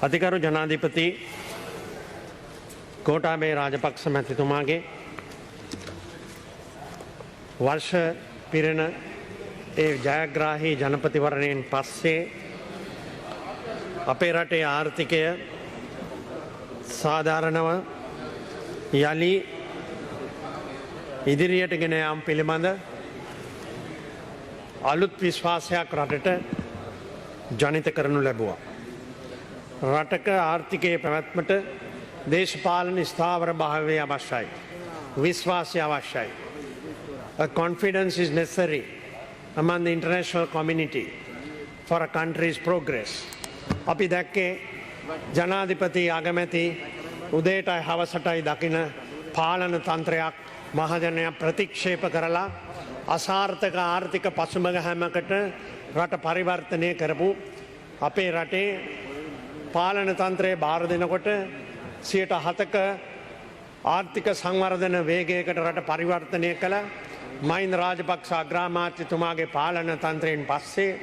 අතිකරු ජනාධිපති ගෝඨාභය රාජපක්ෂ මැතිතුමාගේ වර්ෂ පිරෙන ඒ ජයග්‍රාහී ජනපතිවරණයෙන් පස්සේ අපේ රටේ ආර්ථිකය සාධාරණව යලි ඉදිරියට ගෙන යාම පිළිබඳ අලුත් විශ්වාසයක් රටට ජනිත කරනු ලැබුවා. රටක ආර්ථිකයේ පැවැත්මට දේශපාලන ස්ථාවර භාවය අවශ්‍යයි. විශ්වාසය අවශ්‍යයි. A confidence is necessary among the international community for a country's progress. අපි දැක්කේ ජනාධිපති අගමැති උදේටයි හවසටයි දකින පාලන තන්ත්‍රයක් මහජනයා ප්‍රතික්ෂේප කරලා අසාර්ථක ආර්ථික පසුබිම හැමකට රට පරිවර්තනය කරපු අපේ රටේ පාලන තන්ත්‍රයේ බාර දෙනකොට 7% ආර්ථික සංවර්ධන වේගයකට රට පරිවර්තනය කළ මහින්ද රාජපක්ෂ අග්‍රාමාත්‍යතුමාගේ පාලන තන්ත්‍රයෙන් පස්සේ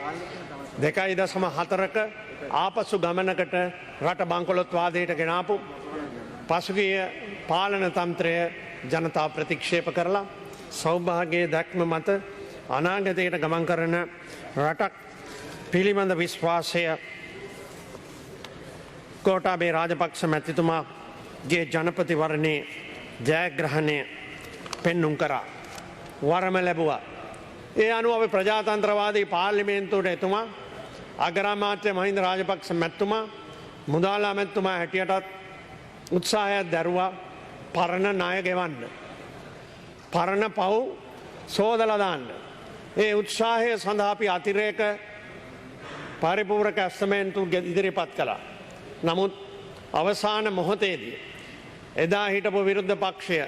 2.4ක ආපසු ගමනකට රට බංකොලොත්වාදයට ගෙනාපු පසුගිය පාලන තන්ත්‍රය ජනතාව ප්‍රතික්ෂේප කරලා සෞභාග්‍යයේ දැක්ම මත අනාගතයට ගමන් කරන රටක් පිළිබඳ විශ්වාසය ගෝඨාභය රාජපක්ෂ මැතිතුමාගේ ජනපතිවරණයේ ජයග්‍රහණය පෙන්නුම් කරා. වරම ලැබුවා. ඒ අනුව අපි ප්‍රජාතන්ත්‍රවාදී පාර්ලිමේන්තුවට එතුමා අග්‍රාමාත්‍ය මහින්ද රාජපක්ෂ මැතිතුමා මුදාලා මැතිතුමා හැටියටත් උත්සාහයක් දැරුවා පරණ ණය ගෙවන්න. පරණ පව් සෝදලා දාන්න. ඒ උත්සාහය සඳහා අපි අතිරේක පරිපූර්ණක ඇස්තමේන්තු ඉදිරිපත් කළා. නමුත් අවසාන මොහොතේදී එදා හිටපු විරුද්ධ පක්ෂය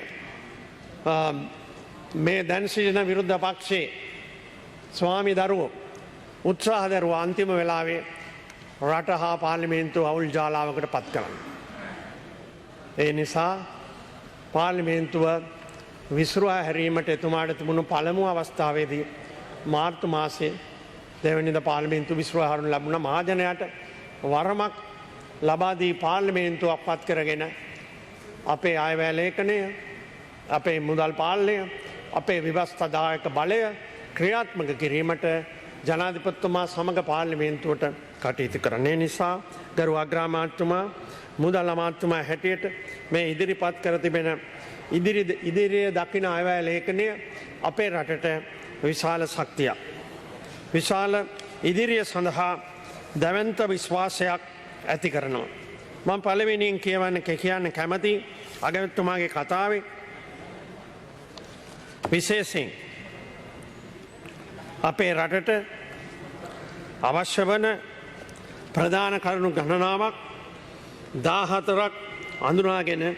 මේ දැන් සිටින විරුද්ධ පක්ෂයේ ස්වාමි දරුවෝ උත්සාහ දරුවා අන්තිම වෙලාවේ රට හා පාර්ලිමේන්තුව අවුල් ජාලාවකට පත් කරන්න. ඒ නිසා පාර්ලිමේන්තුව විසිරුවා හැරීමට එතුමාට තිබුණු පළමු අවස්ථාවේදී මාර්තු මාසයේ දෙවැනිදා පාර්ලිමේන්තුව විසිරුවා හරිනු ලැබුණ මහජනයාට වරමක් ලබා දී පාර්ලිමේන්තුවක් පත් කරගෙන අපේ අයවැය ලේඛනය, අපේ මුදල් පාලනය, අපේ ව්‍යවස්ථාදායක බලය ක්‍රියාත්මක කිරීමට ජනාධිපතිතුමා සමග පාර්ලිමේන්තුවට කටයුතු කරන්නේ. නිසා ගරු අග්‍රාමාත්‍යතුමා මුදල් අමාත්‍යතුමා හැටියට මේ ඉදිරිපත් කර තිබෙන ඉදිරියේ දකින අයවැය ලේඛනය අපේ රටට විශාල ශක්තියක්. විශාල ඉදිරිය සඳහා දැවැන්ත විශ්වාසයක් ඇති කරනවා. මම පළවෙනියෙන් කියන්න කැමති අගමැතිතුමාගේ කතාවේ විශේෂයෙන් අපේ රටට අවශ්‍ය වන ප්‍රධාන කරුණු ගණනාවක් 14ක් අඳුනාගෙන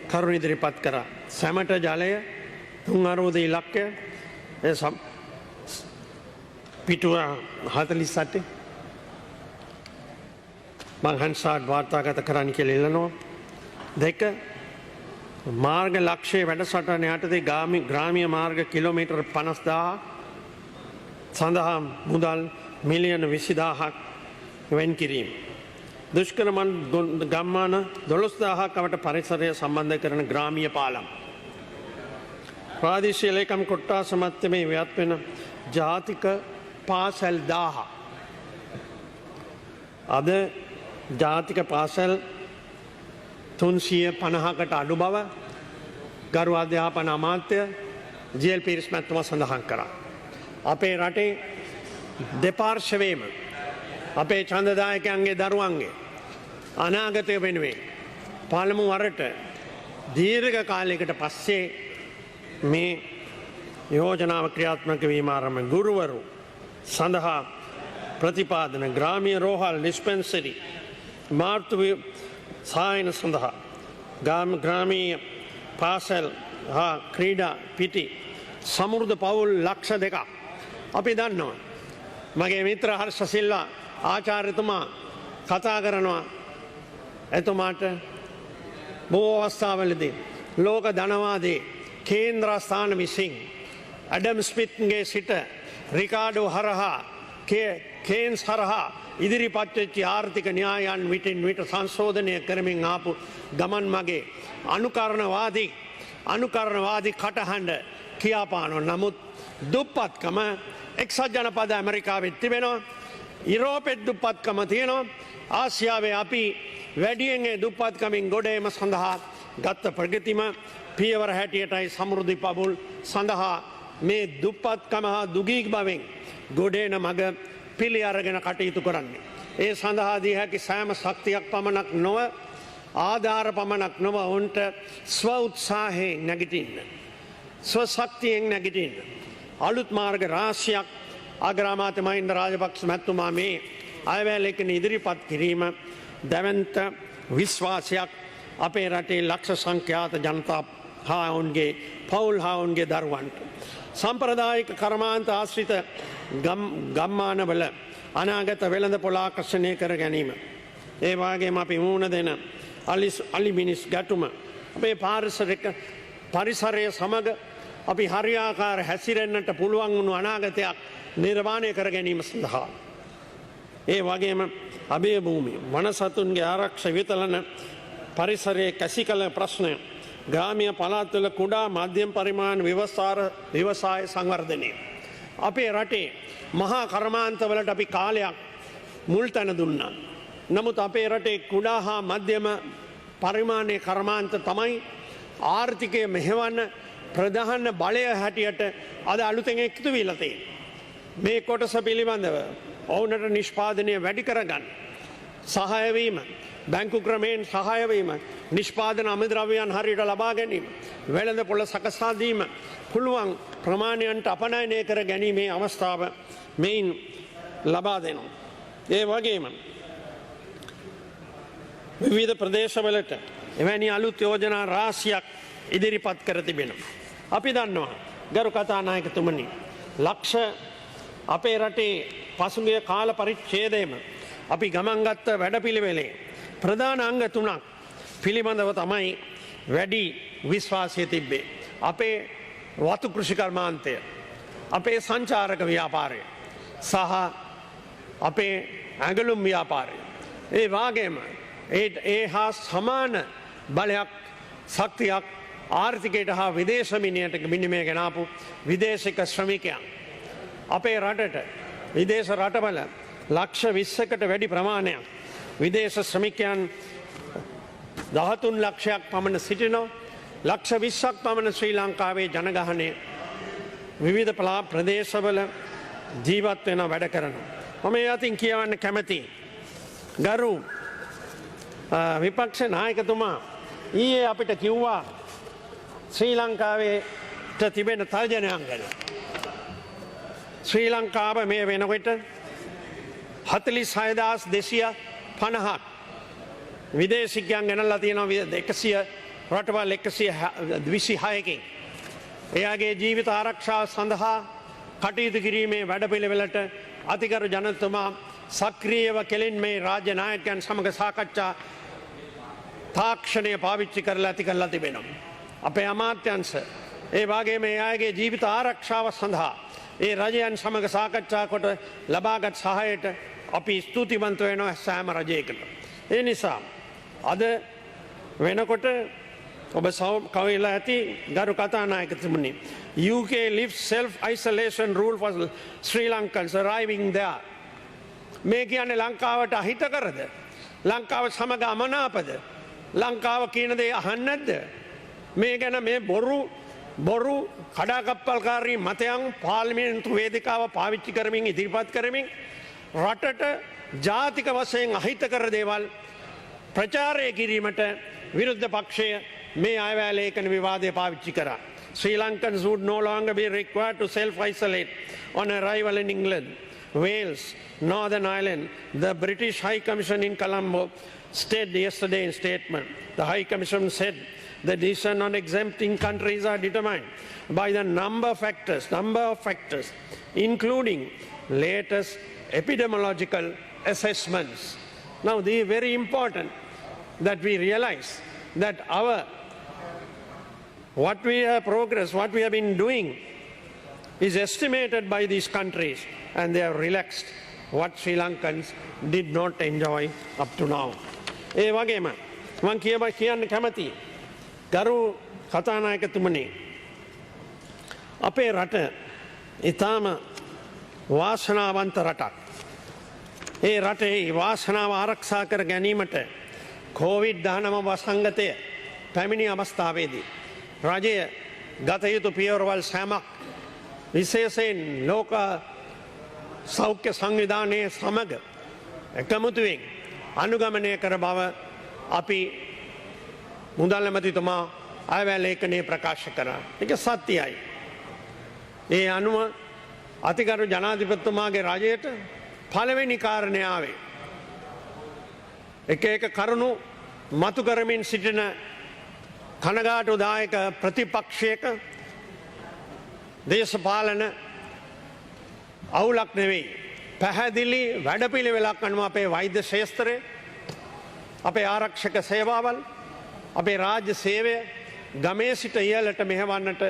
කරුණු ඉදිරිපත් කරා. සැමට ජලය, තුන් අරමුද ඉලක්කය, පිටුව 48 මං හන්සාඩ් වාර්තාගත කරන්න කියලා ඉල්ලනවා. 2 මාර්ග ලක්ෂ්‍ය වැඩසටහන යටතේ ග්‍රාමීය මාර්ග කිලෝමීටර් 50000 සඳහා මුදල් මිලියන 20000ක් වෙන් කිරීම. දුෂ්කර ගම්මාන 12000ක් අවට පරිසරය සම්බන්ධ කරන ග්‍රාමීය පාලම්. ප්‍රාදේශීය ලේකම් කොට්ටාස මට්ටමේ ව්‍යාප්ත වෙන ජාතික පාසල් 1000. අද ජාතික පාසල් 350කට අඩු බව ගරු අධ්‍යාපන අමාත්‍ය ජී.එල්. පීරිස් මැතිතුමා සඳහන් කරා. අපේ රටේ දෙපාර්ශවයේම අපේ ඡන්දදායකයන්ගේ දරුවන්ගේ අනාගතය වෙනුවෙන් පළමු වරට දීර්ඝ කාලයකට පස්සේ මේ යෝජනාව ක්‍රියාත්මක වීම ආරම්භ. ගුරුවරු සඳහා ප්‍රතිපාදන ග්‍රාමීය රෝහල් ඩිස්පෙන්සරි මාර්තු සායන සඳහා ග්‍රාමීය පාසල් හා ක්‍රීඩා පිටි සමෘද්ධ පවුල් 200,000 අපි දන්නවා. මගේ මිත්‍ර හර්ෂ සිල්වා ආචාර්යතුමා කතා කරනවා එතුමාට බොහෝ අවස්ථාවලදී ලෝක ධනවාදී කේන්ද්‍රස්ථාන විසින් ඇඩම් ස්මිත්ගේ සිට රිකාඩෝ හරහා කේන්ස් හරහා ඉදිරිපත් වෙච්ච ආර්ථික න්‍යායන් විටින් විට සංශෝධනය කරමින් ආපු ගමන් මගේ අනුකරණවාදී කටහඬ කියාපානෝ. නමුත් දුප්පත්කම එක්සත් ජනපද ඇමරිකාවෙත් තිබෙනවා. යුරෝපෙත් දුප්පත්කම තියෙනවා. ආසියාවේ අපි වැඩියෙන් දුප්පත්කමින් ගොඩේම සඳහා ගත්ත ප්‍රගතිම පියවර හැටියටයි සමෘද්ධි පබුල් සඳහා මේ දුප්පත්කම හා දුගී බවෙන් ගොඩේන මග පිළි අරගෙන කටයුතු කරන්නේ. ඒ සඳහා දී හැකි සෑම ශක්තියක් පමණක් නොව ආධාර පමණක් නොව ඔවුන්ට ස්ව උත්සාහයෙන් නැගිටින්න. ස්ව ශක්තියෙන් නැගිටින්න. අලුත් මාර්ග රාශියක් අග්‍රාමාත්‍ය මහින්ද රාජපක්ෂ මැතිතුමා මේ අයවැයේකන ඉදිරිපත් කිරීම දැවන්ත විශ්වාසයක් අපේ රටේ ලක්ෂ සංඛ්‍යාත ජනතා හා ඔවුන්ගේ පවුල් හා ඔවුන්ගේ දරුවන්ට. සම්ප්‍රදායික කර්මාන්ත ආශ්‍රිත ගම්මානවල අනාගත වෙළඳ පොළ ආකර්ෂණය කර ගැනීම. ඒ වගේම අපි මුහුණ දෙන අලිමිනිස් ගැටුම අපේ පරිසරය සමග අපි හරියාකාර හැසිරෙන්නට පුළුවන් වුණු අනාගතයක් නිර්මාණය කර ගැනීම සඳහා. ඒ වගේම අභය භූමි වනසතුන්ගේ ආරක්ෂ විතලන පරිසරයේ කැසිකල ප්‍රශ්නය ග්‍රාමීය පළාත්වල කුඩා මධ්‍යම පරිමාණ ව්‍යවසාය සංවර්ධනය. අපේ රටේ මහා කර්මාන්තවලට අපි කාලයක් මුල් තැන දුන්නා. නමුත් අපේ රටේ කුඩා හා මධ්‍යම පරිමාණයේ කර්මාන්ත තමයි ආර්ථිකය මෙහෙවන්න ප්‍රධාන බලය හැටියට අද අලුතෙන් එකතු වෙලා තියෙන්නේ. මේ කොටස පිළිබඳව ඔවුනට නිෂ්පාදනය වැඩි කරගන්න සහාය වීම, බැංකු ක්‍රමයෙන් සහාය වීම, නිෂ්පාදන අමුද්‍රව්‍යයන් හරියට ලබා ගැනීම, වෙළඳ පොළ සකසා දීම පුළුවන් ප්‍රමාණයන්ට අපනයනය කර ගැනීමේ අවස්ථාව මෙයින් ලබා දෙනවා. ඒ වගේම විවිධ ප්‍රදේශවලට එවැනි අලුත් යෝජනා රාශියක් ඉදිරිපත් කර තිබෙනවා. අපි දන්නවා ගරු කතානායකතුමනි, අපේ රටේ පසුගිය කාල පරිච්ඡේදයේම අපි ගමන් ගත්ත වැඩපිළිවෙලේ ප්‍රධාන අංග 3ක් පිළිබඳව තමයි වැඩි විශ්වාසය තිබ්බේ. අපේ වතු කෘෂි කර්මාන්තය, අපේ සංචාරක ව්‍යාපාරය සහ අපේ ඇඟලුම් ව්‍යාපාරය. ඒ වාගේම ඒ හා සමාන බලයක් ශක්තියක් ආර්ථිකයට හා විදේශ විනිමය ගෙනාපු විදේශික ශ්‍රමිකයන් අපේ රටට විදේශ රටවල ලක්ෂ 20කට වැඩි ප්‍රමාණයක් විදේශ ශ්‍රමිකයන් 13 ලක්ෂයක් පමණ සිටිනවා. ලක්ෂ 20ක් පමණ ශ්‍රී ලංකාවේ ජනගහනය විවිධ ප්‍රදේශවල ජීවත් වෙන වැඩ කරනවා. මම ඒ අතින් කියවන්න කැමතියි. ගරු විපක්ෂ නායකතුමා ඊයේ අපිට කිව්වා ශ්‍රී ලංකාවේට තිබෙන තර්ජනයන් ගැන. ශ්‍රී ලංකාව මේ වෙනකොට 46250ක් විදේශිකයන් ගෙනල්ලා තියෙනවා 100 රටවල් 126කින්. එයාගේ ජීවිත ආරක්ෂාව සඳහා කටයුතු කිරීමේ වැඩපිළිවෙලට අතිගරු ජනතුමා සක්‍රියව කෙලින් මේ රාජ්‍ය නායකයන් සමග සාකච්ඡා තාක්ෂණය පාවිච්චි කරලා ඇති කරලා තිබෙනවා. අපේ අමාත්‍යංශ ඒ වගේම ඒ අයගේ ජීවිත ආරක්ෂාව සඳහා ඒ රජයන් සමග සාකච්ඡා කොට ලබාගත් සහායට අපි ස්තුතිවන්ත වෙනවා සෑම රජයකට. ඒ නිසා අද වෙනකොට ඔබ කවයිලා ඇති ගරු කතානායකතුමනි, UK lifts self-isolation rule for Sri Lankans arriving there. මේ කියන්නේ ලංකාවට අහිත කරද? ලංකාව සමග අමනාපද? ලංකාව කියන දේ අහන්නේ නැද්ද? මේ ගැන මේ බොරු කඩාකප්පල්කාරී මතයන් පාර්ලිමේන්තු වේදිකාව පාවිච්චි කරමින් ඉදිරිපත් කරමින් රටට ජාතික වශයෙන් අහිත කර දේවල් ප්‍රචාරය කිරීමට විරුද්ධ පක්ෂය මේ අයවැය ලේඛන විවාදය පාවිච්චි කරා. Sri Lankans would no longer be required to self-isolate on arrival in England, Wales, Northern Ireland. The British High Commission in Colombo stated yesterday in statement. The High Commission said the decision on exempting countries are determined by the number of factors, including latest epidemiological assessments. Now, this is very important that we realize that what we have progressed, what we have been doing is estimated by these countries, and they have relaxed what Sri Lankans did not enjoy up to now. ඒ වගේම මං කියන්න කැමතියි ගරු කතානායකතුමනි අපේ රට ඊටාම වාසනාවන්ත රටක්. ඒ රටේ වාසනාව ආරක්ෂා කර ගැනීමට COVID-19 වසංගතය පැමිණි අවස්ථාවේදී රජය ගත යුතු පියවරවල් සෑමක් විශේෂයෙන් ලෝක සෞඛ්‍ය සංවිධානයේ සමග එකමුතුවෙන් අනුගමනය කර බව අපි මුදල් ඇමතිතුමා අයවැය ලේඛනයේ ප්‍රකාශ කරා. ඒක සත්‍යයි. ඒ අනුව අතිගරු ජනාධිපතිතුමාගේ රජයට පළවෙනි කාරණය ආවේ එක කරුණු මතු කරමින් සිටින කනගාටුදායක ප්‍රතිපක්ෂයක දේශපාලන අවුලක් නෙවෙයි. පැහැදිලි වැඩපිළිවෙලක් අනුව අපේ වෛද්‍ය ශාස්ත්‍රය, අපේ ආරක්ෂක සේවාවල්, අපේ රාජ්‍ය සේවය ගමේ සිට ඉහළට මෙහෙවන්නට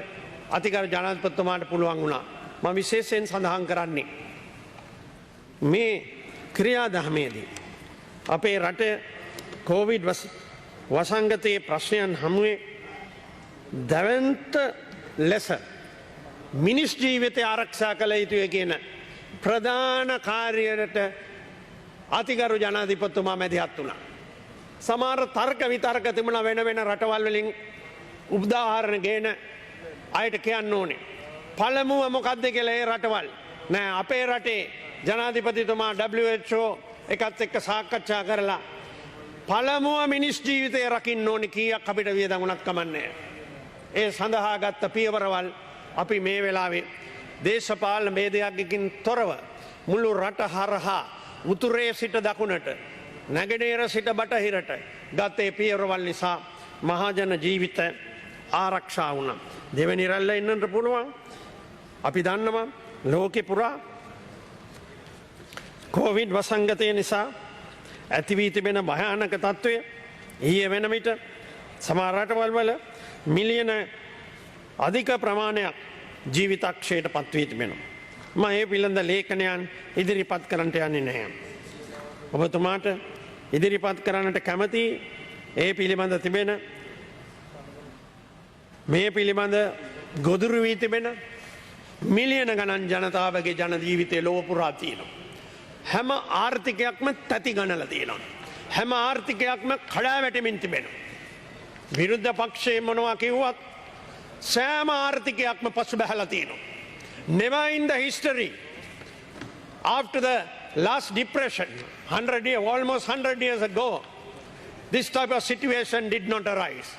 අතිගරු ජනාධිපතිතුමාට පුළුවන් වුණා. මම විශේෂයෙන් සඳහන් කරන්නේ මේ ක්‍රියාදාමයේදී අපේ රට කොවිඩ් වසංගතයේ ප්‍රශ්නයන් හමුවේ දැවැන්ත ලෙස මිනිස් ජීවිතය ආරක්ෂා කළ යුතුය කියන ප්‍රධාන කාර්යයට අතිගරු ජනාධිපතිතුමා මැදිහත් වුණා. සමහර තර්ක විතර්ක තිබුණා වෙන වෙන රටවල් වලින් උදාහරණ ගෙන අයට කියන්න ඕනේ. පළමුව මොකද්ද කියලා ඒ රටවල් නෑ අපේ රටේ ජනාධිපතිතුමා WHO එකත් එක්ක සාකච්ඡා කරලා පළමුව මිනිස් ජීවිතය රකින්න ඕනේ කීයක් අපිට වියදම් වුණත් කමන්නේ. ඒ සඳහා ගත්ත පියවරවල් අපි මේ වෙලාවේ දේශපාලන ભેදයකින් තොරව මුළු රට හරහා උතුරේ සිට දකුණට නැගෙනහිර සිට බටහිරට ගත්තේ පියවරවල් නිසා මහජන ජීවිත ආරක්ෂා වුණා. දෙවෙනි රැල්ල එන්නට පුළුවන්. අපි දන්නවා ලෝකෙ පුරා කොවිඩ් වසංගතය නිසා ඇති වී තිබෙන භයානක තත්ත්වය ඊයේ වෙන විට සමහර රටවල් වල මිලියන අධික ප්‍රමාණයක් ජීවිතක්ෂයට පත් වී තිබෙනවා. මම මේ පිළිබඳ ලේඛනයන් ඉදිරිපත් කරන්නට යන්නේ නැහැ. ඔබතුමාට ඉදිරිපත් කරන්නට කැමති ඒ පිළිබඳ තිබෙන මේ පිළිබඳ ගොදුරු වී තිබෙන මිලියන ගණන් ජනතාවගේ ජන ජීවිතය ලොව පුරා තියෙනවා. හැම ආර්ථිකයක්ම තැති ගණලා තියෙනවා. හැම ආර්ථිකයක්ම කඩා වැටෙමින් තිබෙනවා. විරුද්ධ පක්ෂයේ මොනවා කිව්වත් සෑම ආර්ථිකයක්ම පසු බැහැලා තියෙනවා. Never in the history after the last depression 100 years, almost 100 years ago, this type of situation did not arise.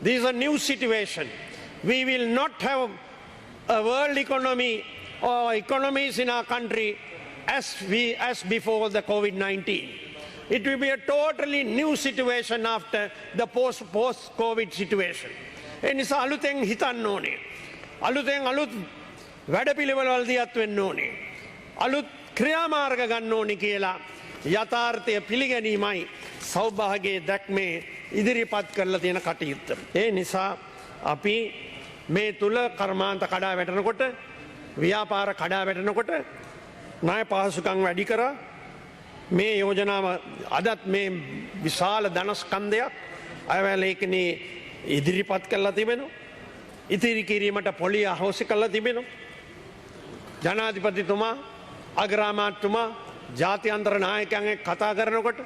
This is a new situation. We will not have a world economy or economies in our country as before the COVID-19. It will be a totally new situation after the post-COVID situation. එනිසා අලුතෙන් හිතන්න ඕනේ. අලුතෙන් අලුත් වැඩපිළිවෙළවල් දියත් වෙන්න ඕනේ. අලුත් ක්‍රියාමාර්ග ගන්න ඕනේ කියලා යථාර්ථය පිළිගැනීමයි සෞභාග්‍යයේ දැක්මේ ඉදිරිපත් කරලා තියෙන කටයුත්ත. ඒ නිසා අපි මේ තුල කර්මාන්ත කඩා වැටෙනකොට ව්‍යාපාර කඩා වැටෙනකොට ණය පහසුකම් වැඩි කරා මේ යෝජනාව අදත් මේ විශාල ධනස්කන්ධයක් අයවැය ලේඛනයේ ඉදිරිපත් කරලා තිබෙනවා. ඉතිරි කිරීමට පොලිය අහෝසි කරලා තිබෙනවා. ජනාධිපතිතුමා අග්‍රාමාත්‍යතුමා ජාත්‍යන්තර නායකයන් එක්ක කතා කරනකොට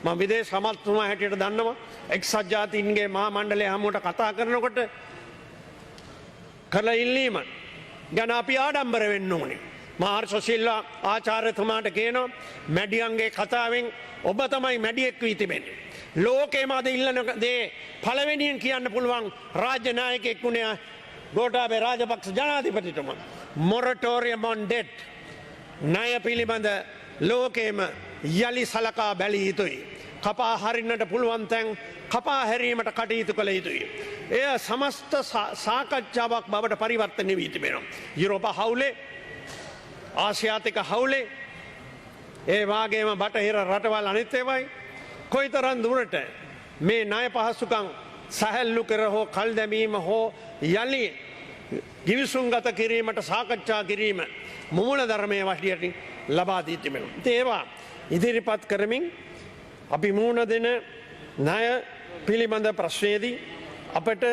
මම විදේශ අමාත්‍යතුමා හැටියට දන්නවා එක්සත් ජාතීන්ගේ මහා මණ්ඩලය හමුවට කතා කරනකොට කළ ඉල්ලීම ගැන අපි ආඩම්බර වෙන්න ඕනේ. මාර්ෂ සිල්වා ආචාර්යතුමාට කියනවා මැඩියන්ගේ කතාවෙන් ඔබ තමයි මැඩියෙක් වී තිබෙන්නේ. ලෝකේම අද ඉල්ලන දේ පළවෙනියෙන් කියන්න පුළුවන් රාජ්‍ය නායකයෙක් වුණේ ගෝඨාභය රාජපක්ෂ ජනාධිපතිතුමා. මොරටෝරියම් on debt ණය පිළිබඳ ලෝකේම යලි සලකා බැලිය යුතුයි. කපා හරින්නට පුළුවන් තැන් කපා හැරීමට කටයුතු කළ යුතුයි. එය සමස්ත සාකච්ඡාවක් බවට පරිවර්තනය වී තිබෙනවා. යුරෝප හවුලේ ආසියාතික හවුලේ ඒ වාගේම බටහිර රටවල් අනිත් ඒවායි කොයිතරම් දුරට මේ ණය පහසුකම් සැහැල්ලු කර හෝ කල් දැමීම හෝ යලි ගිවිසුම්ගත කිරීමට සාකච්ඡා කිරීම මුමුණ ධර්මයේ වශයෙන් ලබා දී තිබෙනවා. ඒවා ඉදිරිපත් කරමින් අපි මුහුණ දෙන ණය පිළිබඳ ප්‍රශ්නයේදී අපට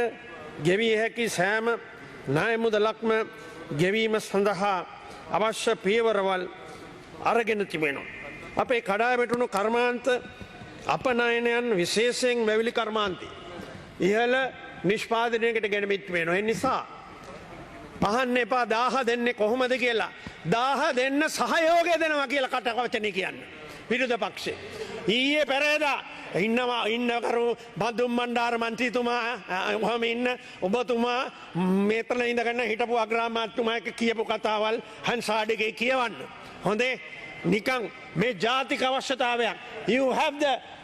ගෙවිය හැකි සෑම ණය මුදලක්ම ගෙවීම සඳහා අවශ්‍ය පියවරවල් අරගෙන තිබෙනවා. අපේ කඩා වැටුණු කර්මාන්ත අපනයනයන් විශේෂයෙන් වැවිලි කර්මාන්තය ඉහළ නිෂ්පාදනයකට ගෙනමිත් වෙනවා. ඒ නිසා පහන්න එපා 1000 දෙන්නේ කොහොමද කියලා 1000 දෙන්න සහයෝගය දෙනවා කියලා කටවචනේ කියන්නේ විරුද්ධ පක්ෂේ. ඊයේ පෙරේදා ඉන්නකරු බදුම් මණ්ඩාර මන්ත්‍රීතුමා ඔහම ඉන්න ඔබතුමා මෙතන ඉඳගෙන හිටපු අග්‍රාමාත්‍යතුමා එක්ක කියපු කතාවල් හන්සාඩිගේ කියවන්න. හොඳේ නිකන් මේ ජාතික අවශ්‍යතාවයක්.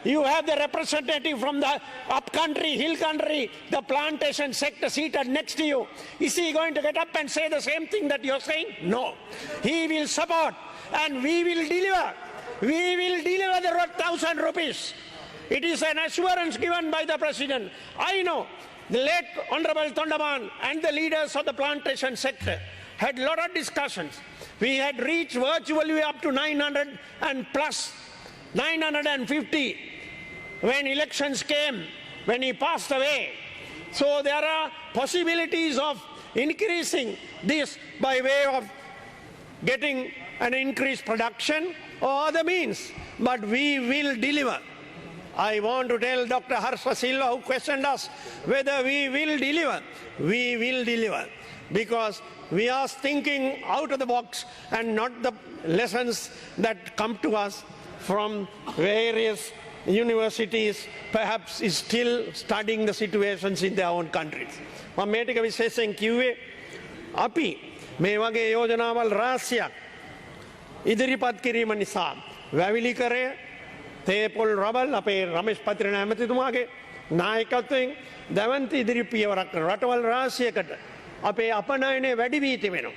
You have the representative from the up country, hill country, the plantation sector seated next to you. Is he going to get up and say the same thing that you're saying? No. He will support and we will deliver. We will deliver the 1,000 rupees. It is an assurance given by the president. I know the late Honorable Tondaman and the leaders of the plantation sector had a lot of discussions. We had reached virtually up to 900 and plus 950 when elections came, when he passed away. So there are possibilities of increasing this by way of getting an increased production or other means, but we will deliver. I want to tell Dr. Harsha Silva, who questioned us whether we will deliver. We will deliver because we are thinking out of the box and not the lessons that come to us from various universities, perhaps is still studying the situations in their own countries. මම මේ ටික විශේෂයෙන් කිව්වේ අපි මේ වගේ යෝජනාවල් රාශියක් ඉදිරිපත් කිරීම නිසා වැවිලි කරේ තේපොල් රබල් අපේ රමේෂ් පත්‍රණ ඇමතිතුමාගේ නායකත්වයෙන් දැවන්ත ඉදිරි පියවරක් රටවල් රාශියකට අපේ අපනයනය වැඩි වී තිබෙනවා.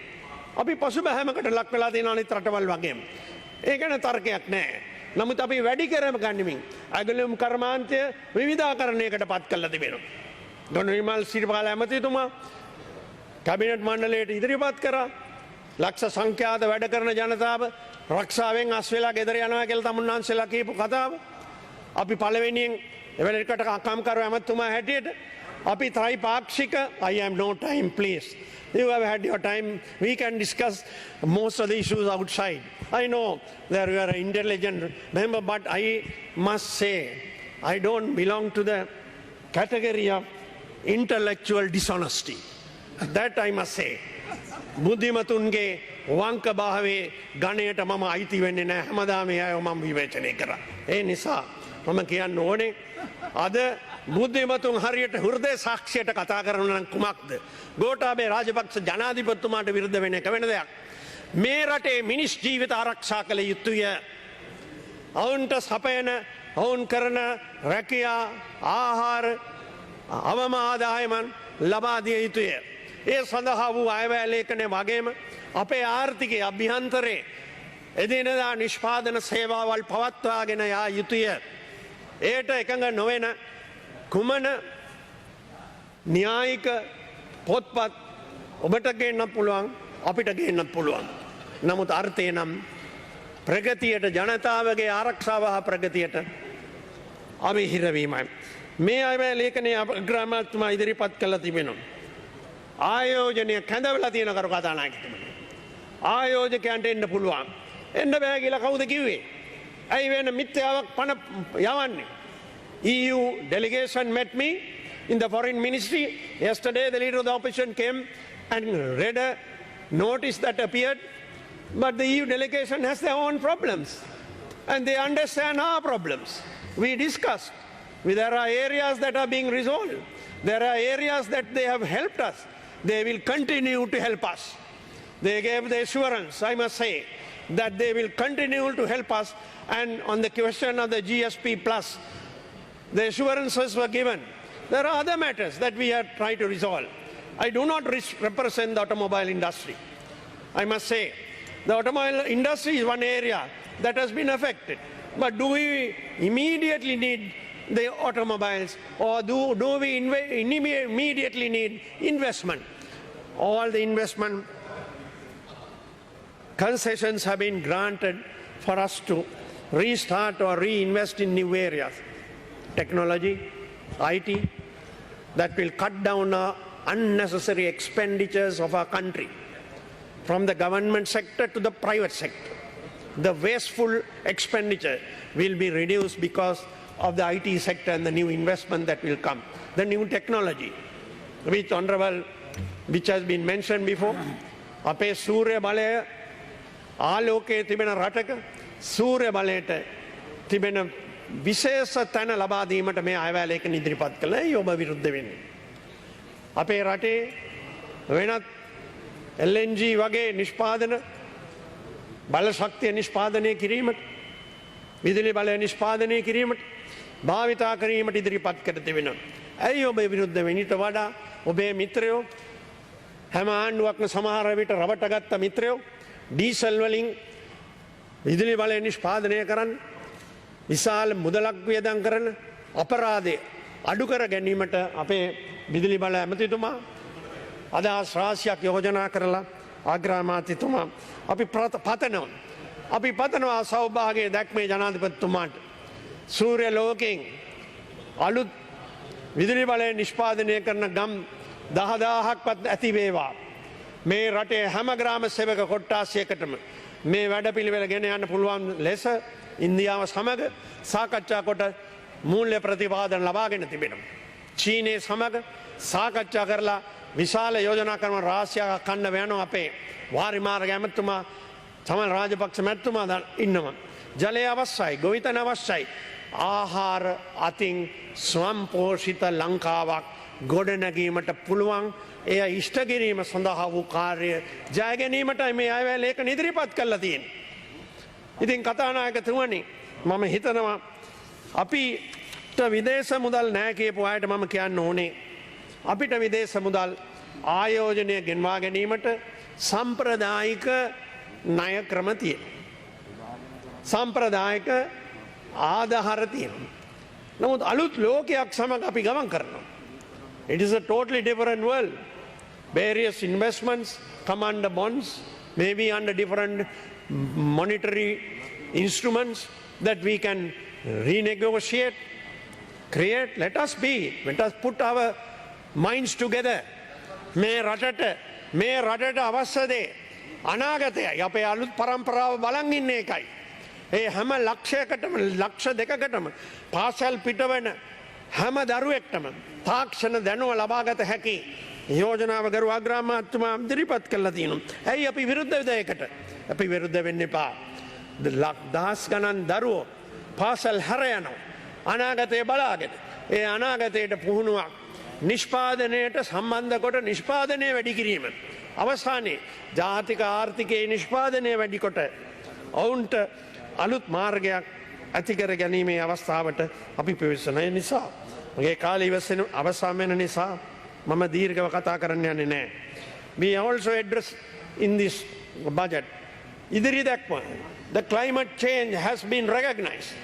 අපි පසුබෑමකට ලක් වෙලා තියෙන අනිත් රටවල් වගේම. ඒ ගැන තර්කයක් නැහැ. නමුත් අපි වැඩි කරම ගනිමින් ඇගලුම් කර්මාන්තය විවිධාකරණයකට පත් කරලා තිබෙනවා. ගොනු විමල් සිරිපාල ඇමතිතුමා කැබිනට් මණ්ඩලයට ඉදිරිපත් කරා ලක්ෂ සංඛ්‍යාත වැඩ කරන ජනතාව රක්ෂාවෙන් අස් වෙලා ගෙදර යනවා කියලා තමුන්නාන්සලා කියපු කතාව අපි පළවෙනියෙන් එවැනිකට අකම්කරු ඇමතුමා හැටියට අපි ත්‍රිපාක්ෂික I have no time please. You have had your time. We can discuss most of the issues outside. I know that you are an intelligent member, but I must say I don't belong to the category of intellectual dishonesty. That I must say. බුද්ධිමතුන්ගේ වංක භාවයේ ගණයට මම අයිති වෙන්නේ නැහැ. හැමදාම එයාව මම විවේචනය කරා. ඒ නිසා මම කියන්න ඕනේ අද බුද්ධිමතුන් හරියට හෘදය සාක්ෂියට කතා කරන නම් කුමක්ද? ගෝඨාභය රාජපක්ෂ ජනාධිපතිතුමාට විරුද්ධ වෙන එක වෙන දෙයක්. මේ රටේ මිනිස් ජීවිත ආරක්ෂා කළ යුතුය. ඔවුන්ට සපයන ඔවුන් කරන රැකියා ආහාර අවම ආදායමන් ලබා දිය යුතුය. ඒ සඳහා වූ අයවැය ලේඛනය වගේම අපේ ආර්ථිකයේ අභ්‍යන්තරයේ එදිනෙදා නිෂ්පාදන සේවාවල් පවත්වාගෙන යා යුතුය. ඒට එකඟ නොවන කුමන න්‍යායික පොත්පත් ඔබට ගේන්නත් පුළුවන් අපිට ගේන්නත් පුළුවන්. නමුත් අර්ථය නම් ප්‍රගතියට ජනතාවගේ ආරක්ෂාව හා ප්‍රගතියට අවිහිරවීමයි. මේ අයවැය ලේඛනයේ අග්‍රාමාත්‍යතුමා ඉදිරිපත් කළ තිබෙනවා. ආයෝජනය කැඳවලා තියෙන කරු කතානායකතුමනි. ආයෝජකයන්ට එන්න පුළුවන්. එන්න බෑ කියලා කවුද කිව්වේ? ඇයි වෙන මිත්‍යාවක් පන යවන්නේ? EU delegation met me in the foreign ministry. Yesterday the leader of the opposition came and read a notice that appeared. But the EU delegation has their own problems. And they understand our problems. We discussed. There are areas that are being resolved. There are areas that they have helped us. They will continue to help us. They gave the assurance, I must say, that they will continue to help us. And on the question of the GSP Plus, the assurances were given. There are other matters that we are trying to resolve. I do not represent the automobile industry. I must say, the automobile industry is one area that has been affected. But do we immediately need the automobiles, or do we immediately need investment? All the investment concessions have been granted for us to restart or reinvest in new areas. Technology, IT, that will cut down our unnecessary expenditures of our country, from the government sector to the private sector. The wasteful expenditure will be reduced because of the IT sector and the new investment that will come. The new technology, which has been mentioned before, අපේ සූර්ය බලය ආලෝකයේ තිබෙන රටක සූර්ය බලයට තිබෙන විශේෂ තැන ලබා දීමට මේ අයවැලේක ඉදිරිපත් කළා. ඒ ඔබ විරුද්ධ වෙන්නේ. අපේ රටේ වෙනත් LNG වගේ නිෂ්පාදන බල ශක්තිය නිෂ්පාදනය කිරීමට විදුලි බලය නිෂ්පාදනය කිරීමට භාවිතා කිරීමට ඉදිරිපත් කර තිබෙනවා. ඇයි ඔබ විරුද්ධ වෙන්නේ? ඊට වඩා ඔබේ මිත්‍රයෝ හැම ආණ්ඩුවක්ම සමහර විට රබට ගත්ත මිත්‍රයෝ ඩීසල් වලින් විදුලි බලය නිෂ්පාදනය කරන්න විශාල මුදලක් වියදම් කරන අපරාධය අඩු කර ගැනීමට අපේ විදුලි බල ඇමතිතුමා අදහස් රාශියක් යෝජනා කරලා ආග්‍රාමාත්‍යතුමා අපි පතනවා සෞභාගයේ දැක්මේ ජනාධිපතිතුමාට සූර්ය ලෝකයෙන් අලුත් විදුලි බලය නිෂ්පාදනය කරන ගම් 10,000ක්වත් ඇති වේවා. මේ රටේ හැම ග්‍රාම සේවක කොට්ටාසයකටම මේ වැඩපිළිවෙල ගෙන යන්න පුළුවන් ලෙස ඉන්දියාව සමග සාකච්ඡා කොට මූල්‍ය ප්‍රතිපාදන ලබාගෙන තිබෙනවා. චීනයේ සමග සාකච්ඡා කරලා විශාල යෝජනා ක්‍රම රාශියක් කන්න වෙනවා. අපේ වාරිමාර්ග ඇමතුමා සමල් රාජපක්ෂ මැතිතුමා ඉන්නවා. ජලය අවශ්‍යයි, ගොවිතැන අවශ්‍යයි. ආහාර අතින් ස්වයංපෝෂිත ලංකාවක් ගොඩනැගීමට පුළුවන්. එය ඉෂ්ට කිරීම සඳහා වූ කාර්ය ජය ගැනීමටයි මේ අයවැල් ඒක ඉදිරිපත් කරලා තියෙන්නේ. ඉතින් කතානායකතුමනි, මම හිතනවා අපිට විදේශ මුදල් නැහැ කියපු අයට මම කියන්න ඕනේ, අපිට විදේශ මුදල් ආයෝජනය ගෙන්වා ගැනීමට සම්ප්‍රදායික ණය ක්‍රම තියෙනවා. සම්ප්‍රදායික ආධාර තියෙනවා. නමුත් අලුත් ලෝකයක් සමග අපි ගමන් කරනවා. It is a totally different world. Various investments come under bonds, maybe under different monetary instruments that we can renegotiate, create. Let us put our minds together. මේ රටට අවශ්‍ය දේ අනාගතයයි. අපේ අලුත් පරම්පරාව බලන් ඉන්න එකයි. ඒ හැම ලක්ෂයකටම ලක්ෂ දෙකකටම පාසල් පිටවන හැම දරුවෙක්ටම තාක්ෂණ දැනුව ලබාගත හැකි යෝජනාව ගරු අග්‍රාමාත්‍යතුමා ඉදිරිපත් කළා තියෙනවා. ඇයි අපි විරුද්ධ වෙදයකට? අපි විරුද්ධ වෙන්න එපා. දහස් ගණන් දරුවෝ පාසල් හැර යනවා අනාගතය බලාගෙන. ඒ අනාගතයට පුහුණුවක් නිෂ්පාදනයට සම්බන්ධ කොට නිෂ්පාදනය වැඩි කිරීම. අවසානයේ ජාතික ආර්ථිකයේ නිෂ්පාදනය වැඩි කොට ඔවුන්ට අලුත් මාර්ගයක් ඇතිකර ගැනීමේ අවස්ථාවට අපි පිවිසන නිසා මගේ කාලය ඉවසන අවසන් වෙන නිසා මම දීර්ඝව කතා කරන්න යන්නේ නැහැ. We also address in this budget ඉදිරි දැක්ම the climate change has been recognized.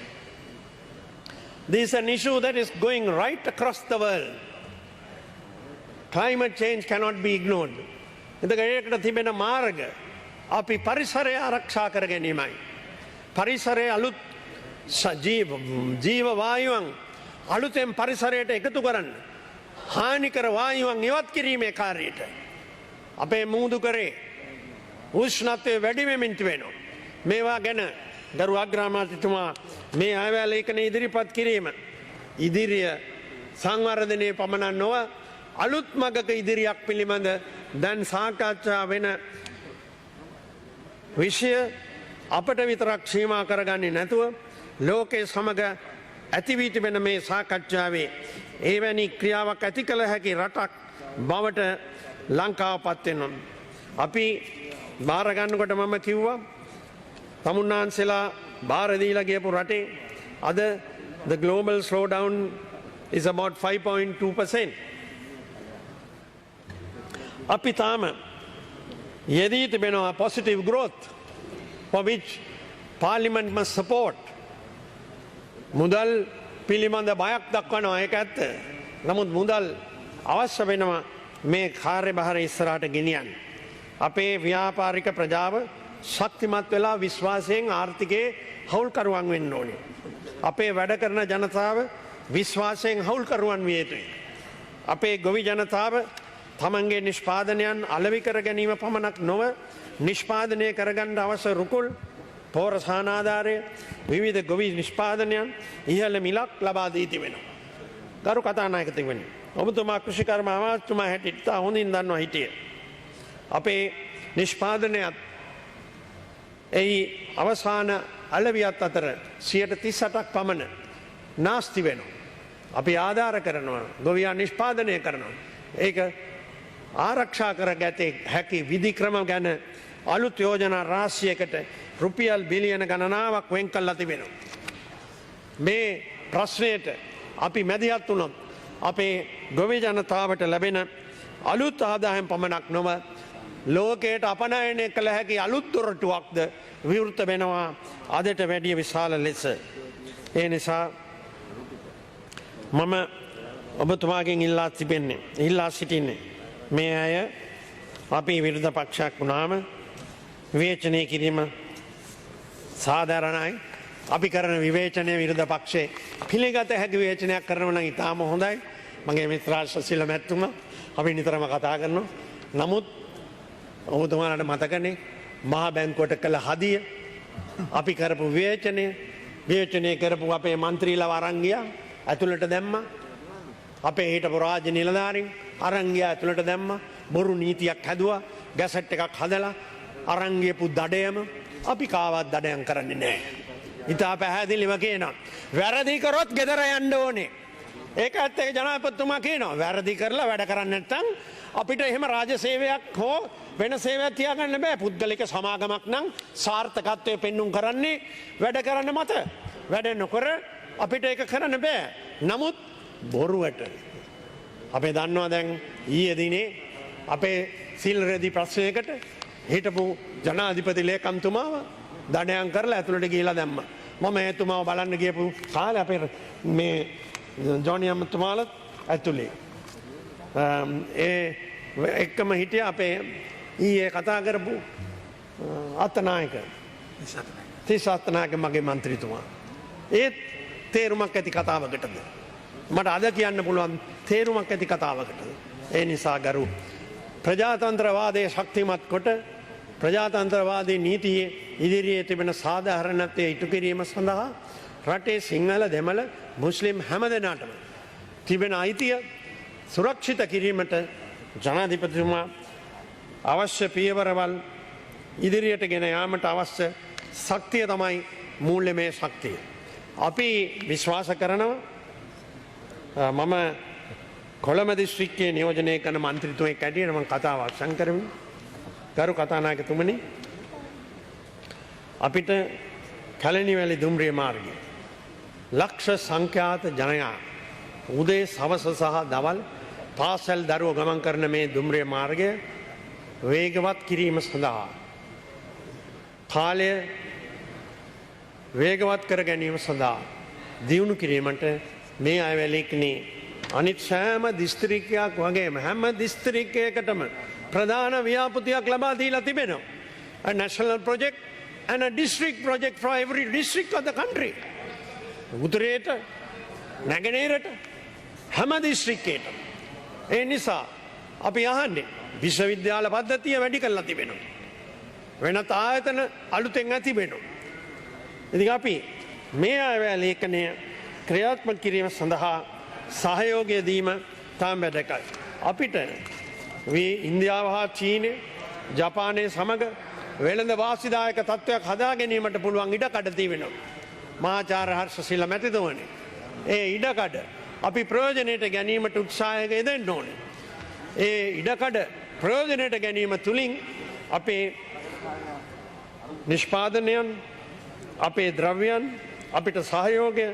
This is an issue that is going right across the world. Climate change cannot be ignored. ඒකට තිබෙන මාර්ග අපි පරිසරය ආරක්ෂා කර ගැනීමයි. පරිසරයේ අලුත් ජීව වායුවන් අලුතෙන් පරිසරයට එකතු කරන්න, හානිකර වායුවන් ඉවත් කිරීමේ කාර්යයට අපේ මුහුදු කරේ උෂ්ණත්වය වැඩි වෙමින් තිබෙනවා. මේවා ගැන ගරු අග්‍රාමාත්‍යතුමා මේ අයවැල් ලේඛනය ඉදිරිපත් කිරීම ඉදිරිය සංවර්ධනයේ පමණක් නොව අලුත් මගක ඉදිරියක් පිළිබඳ දැන් සාකච්ඡා වෙන විෂය අපට විතරක් සීමා කරගන්නේ නැතුව ලෝකයේ සමග ඇති වී තිබෙන මේ සාකච්ඡාවේ එවැනි ක්‍රියාවක් ඇති කළ හැකි රටක් බවට ලංකාව පත් වෙනවා. අපි බාර ගන්නකොට මම කිව්වා තමුන්නාන්සලා බාර දීලා ගියපු රටේ අද the global slowdown is about 5.2%. අපි තාම යෙදී තිබෙනවා positive growth for which parliament must support. මුදල් පිළිබඳ බයක් දක්වනවා, ඒක ඇත්ත. නමුත් මුදල් අවශ්‍ය වෙනවා මේ කාර්යභාරය ඉස්සරහට ගෙනියන්න. අපේ ව්‍යාපාරික ප්‍රජාව ශක්තිමත් වෙලා විශ්වාසයෙන් ආර්ථිකයේ හවුල්කරුවන් වෙන්න ඕනේ. අපේ වැඩ කරන ජනතාව විශ්වාසයෙන් හවුල්කරුවන් විය යුතුයි. අපේ ගොවි ජනතාව තමන්ගේ නිෂ්පාදනයන් අලෙවි කර ගැනීම පමණක් නොව නිෂ්පාදනය කරගන්න අවශ්‍ය රුකුල් පෝර සානාධාරය විවිධ ගොවි නිෂ්පාදනයන් ඉහළ මිලක් ලබා දී තිබෙනවා. ගරු කතානායකතුමනි, ඔබතුමා කෘෂිකර්ම අමාත්‍යතුමා හැටියට හොඳින් දන්නවා හිටියේ. අපේ නිෂ්පාදනයත් එහි අවසාන අලවියත් අතර 38% පමණ නාස්ති වෙනවා. අපි ආධාර කරනවා, ගොවියා නිෂ්පාදනය කරනවා. ඒක ආරක්ෂා කර ගැත හැකි විධික්‍රම ගැන අලුත් යෝජනා රාශියකට රුපියල් බිලියන ගණනාවක් වෙන් කරලා තිබෙනවා. මේ ප්‍රශ්නයට අපි මැදිහත් වුණොත් අපේ ගොවි ජනතාවට ලැබෙන අලුත් ආදායම් පමණක් නොව ලෝකයට අපනයනය කළ හැකි අලුත් දොරටුවක්ද විවෘත වෙනවා අදට වැඩිය විශාල ලෙස. ඒ නිසා මම ඔබතුමාගෙන් ඉල්ලා සිටින්නේ මේ අය අපි විරුද්ධ පක්ෂයක් වුණාම විවේචනය කිරීම සාධාරණයි. අපි කරන විවේචනය විරුද්ධ පක්ෂේ පිළිගත හැකි විවේචනයක් කරනවා නම් ඉතාම හොඳයි. මගේ මිත්‍රාශ සිල මැතිතුමා අපි නිතරම කතා කරනවා. නමුත් ඔබතුමාලට මතකනේ මහා බැංකුවට කළ හදිය අපි කරපු විවේචනය කරපු අපේ මන්ත්‍රීලව අරන් ගියා ඇතුළට දැම්මා. අපේ හිටපු රාජ්‍ය නිලධාරීන් අරන් ගියා ඇතුළට දැම්මා. බොරු නීතියක් හැදුවා, ගැසට් එකක් හදලා අරන් ගියපු දඩයම අපි කාවත් දඩයම් කරන්නේ නැහැ. ඉතා පැහැදිලිව කියනවා වැරදි කරොත් ගෙදර යන්න ඕනේ. ඒක ඇත්ත. ඒක ජනාධිපතිතුමා කියනවා වැරදි කරලා වැඩ කරන්නේ නැත්නම් අපිට එහෙම රාජ්‍ය සේවයක් හෝ වෙන සේවයක් තියාගන්න බෑ. පුද්ගලික සමාගමක් නම් සාර්ථකත්වය පෙන්눔 කරන්නේ වැඩ කරන්න මත. වැඩ නොකර අපිට ඒක කරන්න බෑ. නමුත් බොරුවට අපේ දන්නවා දැන් ඊයේ දිනේ අපේ සිල් රෙදි ප්‍රශ්නයකට හිටපු ජනාධිපති ලේකම්තුමාව දඩයම් කරලා ඇතුළට ගිහිලා දැම්මා. මම එතුමාව බලන්න ගියපු කාලේ අපේ මේ ජෝනි අම්මතුමාලත් ඇතුළේ ඒ එක්කම හිටිය අපේ ඊයේ කතා කරපු අත්තනායක තිසාත්තනායක මගේ මන්ත්‍රීතුමා. ඒත් තේරුමක් ඇති කතාවකටද මට අද කියන්න පුළුවන් තේරුමක් ඇති කතාවකටද. ඒ නිසා ගරු ප්‍රජාතන්ත්‍රවාදයේ ශක්තිමත් කොට ප්‍රජාතන්ත්‍රවාදී නීතියේ ඉදිරියේ තිබෙන සාධාරණත්වය ඉටු කිරීම සඳහා රටේ සිංහල දෙමළ මුස්ලිම් හැම දෙනාටම තිබෙන අයිතිය සුරක්ෂිත කිරීමට ජනාධිපතිතුමා අවශ්‍ය පියවරවල් ඉදිරියට ගෙන යාමට අවශ්‍ය ශක්තිය තමයි මූල්‍යමය ශක්තිය. අපි විශ්වාස කරනවා මම කොළඹ දිස්ත්‍රික්කයේ නියෝජනය කරන මන්ත්‍රීතුමෙක් හැටියට මම කතාව අවසන් කරමි. ගරු කතානායකතුමනි, අපිට කැලණිවැලි දුම්රිය මාර්ගය ලක්ෂ සංඛ්‍යාත ජනයා උදේ සවස සහ දවල් පාසල් දරුවෝ ගමන් කරන මේ දුම්රිය මාර්ගය වේගවත් කිරීම සඳහා කාලය වේගවත් කර ගැනීම සඳහා දියුණු කිරීමට මේ අයවැලේකනේ අනිත් සෑම දිස්ත්‍රික්කයක් වගේම හැම දිස්ත්‍රික්කයකටම ප්‍රධාන ව්‍යාපෘතියක් ලබා දීලා තිබෙනවා. A national project and a district project for every district of the country. උතුරේට නැගෙනහිරට හැම දිස්ත්‍රික්කයකටම. ඒ නිසා අපි අහන්නේ විශ්වවිද්‍යාල පද්ධතිය වැඩි කරලා තිබෙනවා. වෙනත් ආයතන අලුතෙන් ඇති වෙනවා. ඉතින් අපි මේ අයවැලේකනය ක්‍රියාත්මක කිරීම සඳහා සහයෝගය දීම තාම වැදගත්. අපිට ඉන්දියාව හා චීනය ජපානය සමග වෙළඳ වාසිදායක තත්ත්වයක් හදා ගැනීමට පුළුවන් ඉඩකඩ තිබෙනවා. මහාචාර්ය හර්ෂසිල මැතිතුමනි, ඒ ඉඩකඩ අපි ප්‍රයෝජනයට ගැනීමට උත්සාහයක යෙදෙන්න ඕනේ. ඒ ඉඩකඩ ප්‍රයෝජනයට ගැනීම තුලින් අපේ නිෂ්පාදනයන්, අපේ ද්‍රව්‍යයන්, අපිට සහයෝගය,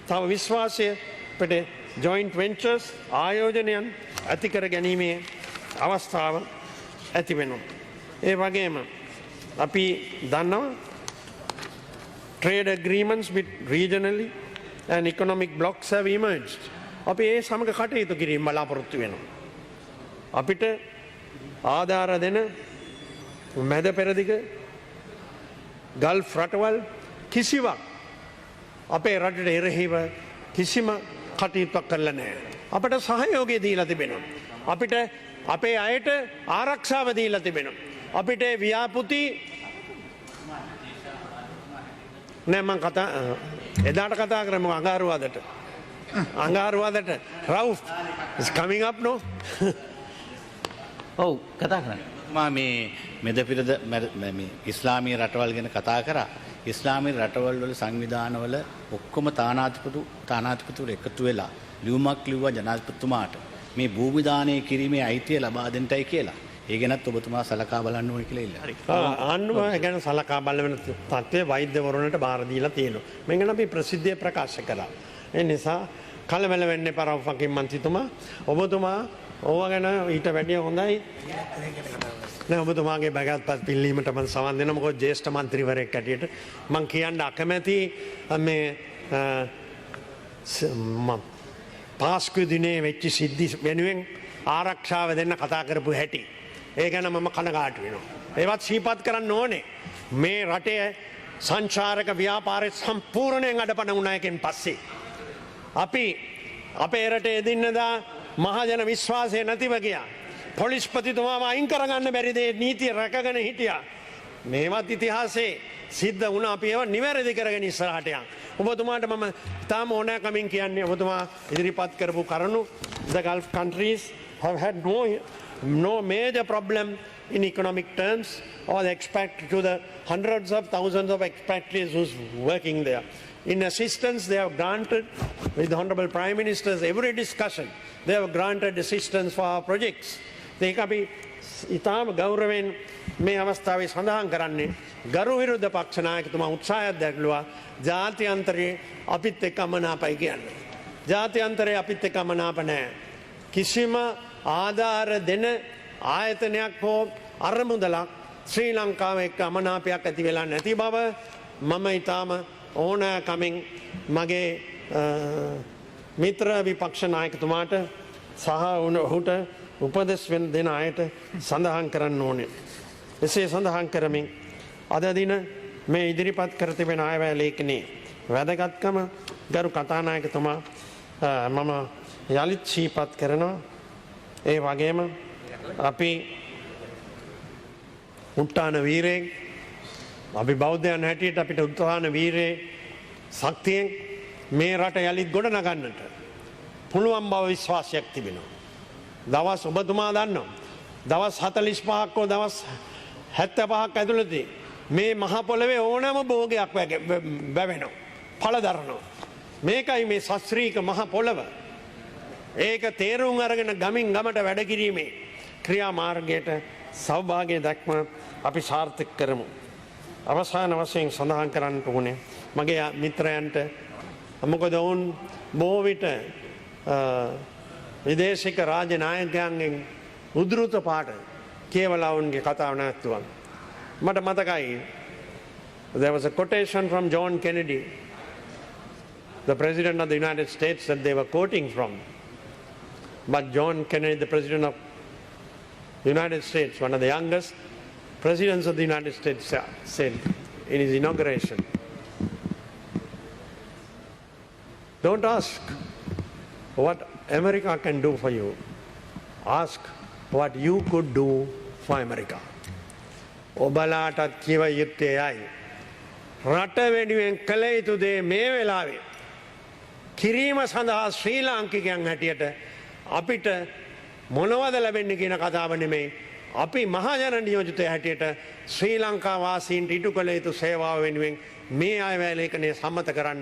තව විශ්වාසය, අපිට ජොයින්ට් වෙන්චර්ස් ආයෝජනයන් ඇති කර ගැනීමේ අවස්ථාව ඇති වෙනවා. ඒ වගේම අපි දන්නවා trade agreements with regionally and economic blocks have emerged. අපි ඒ සමග කටයුතු කිරීම බලාපොරොත්තු වෙනවා. අපිට ආධාර දෙන මැද පෙරදිග ගල්ෆ් රටවල් කිසිවක් අපේ රටට එරෙහිව කිසිම කටයුත්තක් කරලා නැහැ. අපට සහයෝගය දීලා තිබෙනවා. අපිට අපේ අයට ආරක්ෂාව දීලා තිබෙනවා. අපිට ව්‍යාපෘති නෑ මං කතා එදාට කතා කරමු අඟහරුවාදට Rauff is coming up no ඔව් කතා කරන්න. මා මේ මෙදපිරද ඉස්ලාමීය රටවල් ගැන කතා කරා. ඉස්ලාමීය රටවල් වල සංවිධානවල ඔක්කොම තානාධිපතිවරු එකතු වෙලා ලියුමක් ලිව්වා ජනාධිපතිතුමාට මේ භූමි දානය කිරීමේ අයිතිය ලබා දෙන්නයි කියලා. ඒ ගැනත් ඔබතුමා සලකා බලන්න ඕනේ කියලා ඉල්ලනවා. ආණ්ඩුව ගැන සලකා බලන තත්ත්වයේ වෛද්‍යවරුන්ට බාර දීලා තියෙනවා. මේ ගැන අපි ප්‍රසිද්ධිය ප්‍රකාශ කළා. ඒ නිසා කලබල වෙන්න එපා රවුෆකින් මන්ත්‍රීතුමා. ඔබතුමා ඕවා ගැන ඊට වැඩිය හොඳයි. නෑ ඔබතුමාගේ බගත්පත් පිල්ලීමට මම සවන් දෙනවා. මොකද ජ්‍යෙෂ්ඨ මන්ත්‍රීවරයෙක් හැටියට මම කියන්න අකමැති මේ පාස්කු දිනේ වෙච්ච සිද්ධි වෙනුවෙන් ආරක්ෂාව දෙන්න කතා කරපු හැටි. ඒ ගැන මම කනගාටු වෙනවා. ඒවත් සිහිපත් කරන්න ඕනේ. මේ රටේ සංචාරක ව්‍යාපාරය සම්පූර්ණයෙන් අඩපණ වුණා එකෙන් පස්සේ අපි අපේ රටේ එදින්නදා මහජන විශ්වාසය නැතිව ගියා. පොලිස්පතිතුමාව අයින් කරගන්න බැරි දේ නීතිය රැකගෙන හිටියා. මේවත් ඉතිහාසයේ සිද්ධ වුණා. අපි ඒවා නිවැරදි කරගෙන ඉස්සරහට යන්. ඔබතුමාට මම තාම ඕනෑකමින් කියන්නේ ඔබතුමා ඉදිරිපත් කරපු කරුණු the Gulf countries have had no major problem in economic terms or the expat to the hundreds of thousands of expatriates who's working there. In assistance, they have granted, with the Honorable Prime Minister's every discussion, they have granted assistance for our projects. ඒක අපි ඉතාම ගෞරවයෙන් මේ අවස්ථාවේ සඳහන් කරන්නේ ගරු විරුද්ධ පක්ෂ නායකතුමා උත්සාහයක් දැක්වුවා ජාත්‍යන්තරයේ අපිත් එක්ක අමනාපයි කියන්නේ. ජාත්‍යන්තරයේ අපිත් එක්ක අමනාප නැහැ. කිසිම ආධාර දෙන ආයතනයක් හෝ අරමුදලක් ශ්‍රී ලංකාව එක්ක අමනාපයක් ඇති වෙලා නැති බව මම ඊටාම ඕනෑකමින් මගේ මිත්‍ර විපක්ෂ නායකතුමාට සහ ඔහුට උපදෙස් දෙන අයට සඳහන් කරන්න ඕනේ. එසේ සඳහන් කරමින් අද දින මේ ඉදිරිපත් කර තිබෙන අයවැය ලේඛනයේ වැදගත්කම ගරු කතානායකතුමා මම යලිත් සිහිපත් කරනවා. ඒ වගේම අපි උත්තාන වීරයෙක් අපි බෞද්ධයන් හැටියට අපිට උත්තාන වීරයේ ශක්තියෙන් මේ රට යලිත් ගොඩ නගන්නට පුළුවන් බව විශ්වාසයක් තිබෙනවා. දවස් ඔබතුමා දන්නවා. දවස් 45ක් හෝ දවස් 75ක් ඇතුළතදී මේ මහ පොළවේ ඕනෑම භෝගයක් වැවෙනවා. පළදරනවා. මේකයි මේ ශාස්ත්‍රීය මහ පොළව. ඒක තේරුම් අරගෙන ගමින් ගමට වැඩ කිරීමේ ක්‍රියාමාර්ගයට සෞභාග්‍ය දක්ම අපි සාර්ථක කරමු. අවසාන වශයෙන් සඳහන් කරන්න ඕනේ මගේ මිත්‍රයන්ට මොකද ඔවුන් බොහෝ විට විදේශික රාජ්‍ය නායකයන්ගෙන් උද්ෘත පාට කියවලා ඔවුන්ගේ කතාව නැවතුවා. මට මතකයි there was a quotation from John Kennedy, the President of the United States, that they were quoting from. But John Kennedy, the President of the United States, one of the youngest presidents of the United States, said in his inauguration, don't ask what America can do for you. Ask what you could do for America. ඔබලාටත් කිව යුත්තේ යයි. රට වෙනුවෙන් කළ යුතු දේ මේ වෙලාවේ කිරීම සඳහා ශ්‍රී ලාංකිකයන් හැටියට අපිට මොනවද ලැබෙන්නේ කියන කතාව නෙමෙයි. අපි මහජන නියෝජිතය හැටියට ශ්‍රී ලංකා වාසීන්ට ඉටු කළ යුතු සේවාව වෙනුවෙන් මේ අයවැය ලේඛනය සම්මත කරන්න